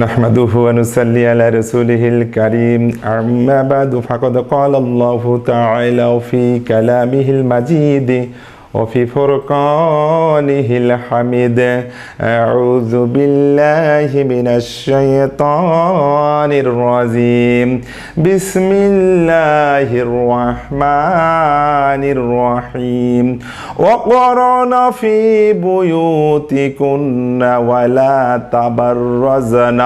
نحمده ونصلي على رسوله الكريم أما بعد فقد قال الله تعالى في كلامه المجيد وفي فرقانه الحميد أعوذ بالله من الشيطان الرجيم بسم الله الرحمن الرحيم وقرن في بيوتكن ولا تبرزن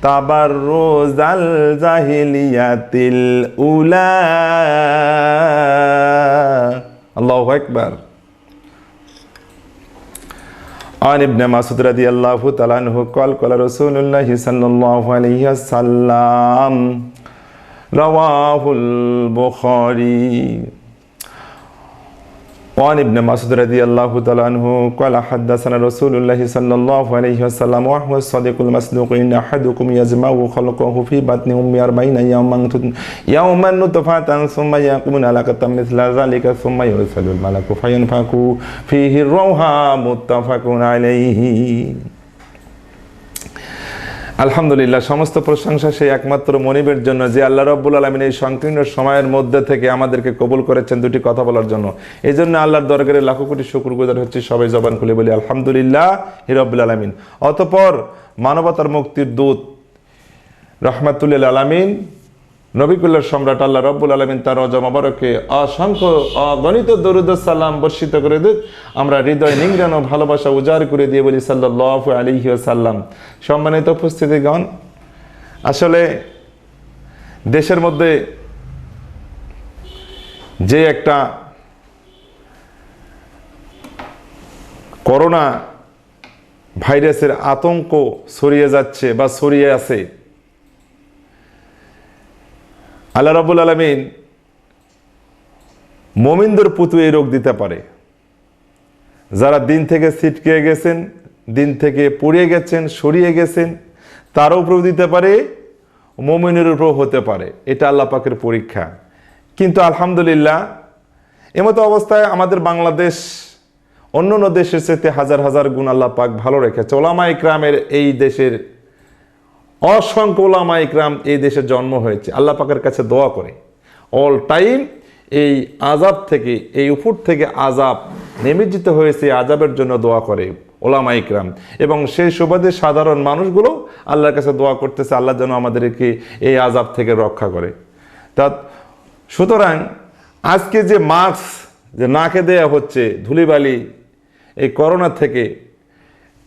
تبرز الجاهلية الأولى الله أكبر عن ابن مسعود رضي الله تعالى عنه قال قال رسول الله صلى الله عليه وسلم رواه البخاري وعن ابن مسعود رضي الله تعالى عنه قال حدثنا رسول الله صلى الله عليه وسلم وهو الصادق المصدوق إن أحدكم يجمع خلقه في بطن أمه 40 يوما نطفة ثم يكون علقة مثل ذلك ثم يرسل الملك فينفخ فيه الروح متفق عليه আলহামদুলিল্লাহ, সমস্ত প্রশংসা সেই একমাত্র মনিবের জন্য যে আল্লাহ রাব্বুল আলামিন এই সংকীর্ণ সময়ের মধ্যে থেকে আমাদেরকে কবুল করেছেন দুটি কথা বলার জন্য। এই জন্য আল্লাহর দরবারে লাখো কোটি শুকরগুজার হচ্ছে। সবাই জবান খুলে বলি আলহামদুলিল্লাহ রাব্বুল আলামিন। অতঃপর মানবতার মুক্তির দূত রাহমাতুল লিল আলামিন নবিকুল্লাহ সম্রাট আল্লাহ রাব্বুল আলামিন তার রওজা মোবারকে অসংখ্য অগণিত দরুদ ও সালাম বর্ষিত করে দিক। আমরা হৃদয় নিংড়ানো ভালোবাসা উজাড় করে দিয়ে বলি সাল্লাল্লাহু আলাইহি ওয়াসাল্লাম। সম্মানিত উপস্থিতিগণ, আসলে দেশের মধ্যে যে একটা করোনা ভাইরাসের আতঙ্ক ছড়িয়ে যাচ্ছে বা ছড়িয়ে আছে, আল্লাহ রাব্বুল আলামিন মুমিনদের প্রতি এই রোগ দিতে পারে। যারা দিন থেকে ছিটকে গেছেন, দিন থেকে পড়িয়ে গেছেন, সরিয়ে গেছেন, তার উপরেও দিতে পারে, মুমিনের উপরেও হতে পারে। এটা আল্লাহ পাকের পরীক্ষা। কিন্তু আলহামদুলিল্লাহ, এমতো অবস্থায় আমাদের বাংলাদেশ অন্যান্য দেশের চেয়ে হাজার হাজার গুণ আল্লাহ পাক ভালো রেখেছে। ওলামা ইকরামের এই দেশের অসংখ্য ওলামা ইকরাম এই দেশে জন্ম হয়েছে। আল্লাহ পাকের কাছে দোয়া করে অল টাইম এই আযাব থেকে, এই উপর থেকে আযাব নিমজ্জিত হয়েছে, আযাবের জন্য দোয়া করে ওলামা ইকরাম। এবং সেই সুবাদে সাধারণ মানুষগুলো আল্লাহর কাছে দোয়া করতেছে আল্লাহ যেন আমাদেরকে এই আযাব থেকে রক্ষা করে। তা সুতরাং আজকে যে মাস্ক যে নাকে দেয়া হচ্ছে ধুলিবালি, এই করোনা থেকে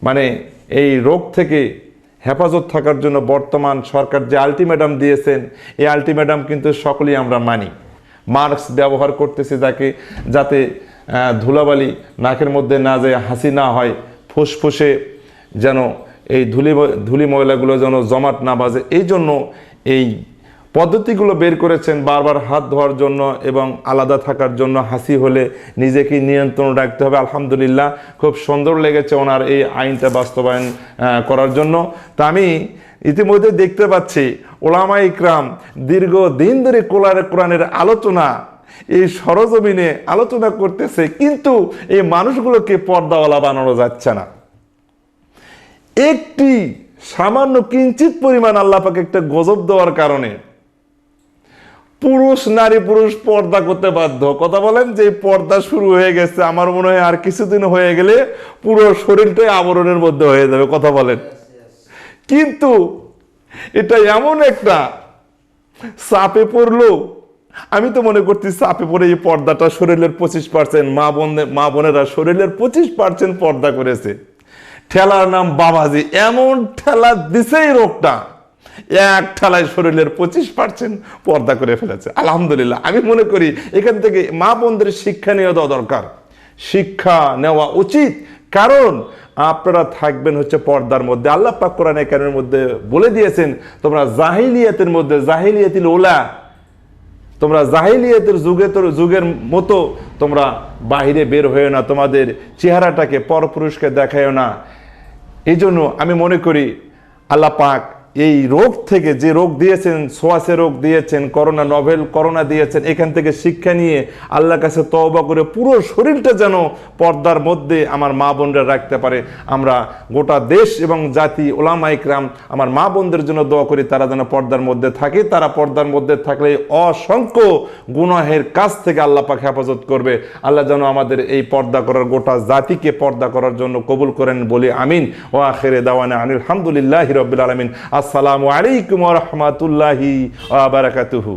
মানে এই রোগ থেকে হেফাজত থাকার জন্য বর্তমান সরকার যে আলটিমেটাম দিয়েছেন, এই আলটিমেটাম কিন্তু সকলেই আমরা মানি। মাস্ক ব্যবহার করতেছি যাতে ধুলাবালি নাকের মধ্যে না যায়, হাসি না হয়, ফুসফুসে যেন এই ধুলি ময়লাগুলো যেন জমাট না বাজে, এই জন্য এই পদ্ধতিগুলো বের করেছেন। বারবার হাত ধোয়ার জন্য এবং আলাদা থাকার জন্য, হাসি হলে নিজেকে নিয়ন্ত্রণ রাখতে হবে। আলহামদুলিল্লাহ, খুব সুন্দর লেগেছে ওনার এই আইনটা বাস্তবায়ন করার জন্য। তা আমি ইতিমধ্যে দেখতে পাচ্ছি ওলামা ইকরাম দীর্ঘদিন ধরে কোরআনের আলোচনা এই সরজমিনে আলোচনা করতেছে, কিন্তু এই মানুষগুলোকে পর্দাওয়ালা বানানো যাচ্ছে না। একটি সামান্য কিঞ্চিত পরিমাণ আল্লাহ পাকে একটা গজব দেওয়ার কারণে নারী পুরুষ পর্দা করতে বাধ্য। কথা বলেন যে পর্দা শুরু হয়ে গেছে, আমার মনে হয় আর কিছুদিন হয়ে গেলে পুরো শরীরটাই আবরণের মধ্যে হয়ে যাবে। কথা বলেন, কিন্তু এটা এমন একটা চাপে পড়লো, আমি তো মনে করছি চাপে পড়ে এই পর্দাটা শরীরের 25%, মা বোনেরা শরীরের 25% পর্দা করেছে। ঠেলার নাম বাবাজি, এমন ঠেলা দিছে এই রোগটা, এক ঠেলায় শরীরের 25% পর্দা করে ফেলেছে। আলহামদুলিল্লাহ, আমি মনে করি এখান থেকে মা বোনদের শিক্ষা নেওয়া দেওয়া দরকার, শিক্ষা নেওয়া উচিত। কারণ আপনারা থাকবেন হচ্ছে পর্দার মধ্যে। আল্লাহ পাক কোরআনে কারীমের মধ্যে বলে দিয়েছেন, তোমরা জাহিলিয়াতের মধ্যে, জাহিলিয়াতিল উলা, তোমরা জাহিলিয়াতের যুগের মতো তোমরা বাহিরে বের হয়ে না, তোমাদের চেহারাটাকে পরপুরুষকে দেখায়ও না। এই জন্য আমি মনে করি আল্লাহ পাক এই রোগ থেকে, যে রোগ দিয়েছেন, সোয়াসে রোগ দিয়েছেন, করোনা, নভেল করোনা দিয়েছেন, এখান থেকে শিক্ষা নিয়ে আল্লাহর কাছে তওবা করে পুরো শরীরটা যেন পর্দার মধ্যে আমার মা বোনরা রাখতে পারে। আমরা গোটা দেশ এবং জাতি, ওলামা ইকরাম, আমার মা বোনদের জন্য দোয়া করি, তারা যেন পর্দার মধ্যে থাকে। তারা পর্দার মধ্যে থাকলে অসংখ্য গুনাহের কাজ থেকে আল্লাহ পাক হেফাজত করবে। আল্লাহ যেন আমাদের এই পর্দা করার, গোটা জাতিকে পর্দা করার জন্য কবুল করেন বলি আমিন। ওয়া আখিরে দাওয়ানা আলহামদুলিল্লাহি রাব্বিল আলামিন। আসসালামু আলাইকুম ওয়া রাহমাতুল্লাহি ওয়া বারাকাতুহু।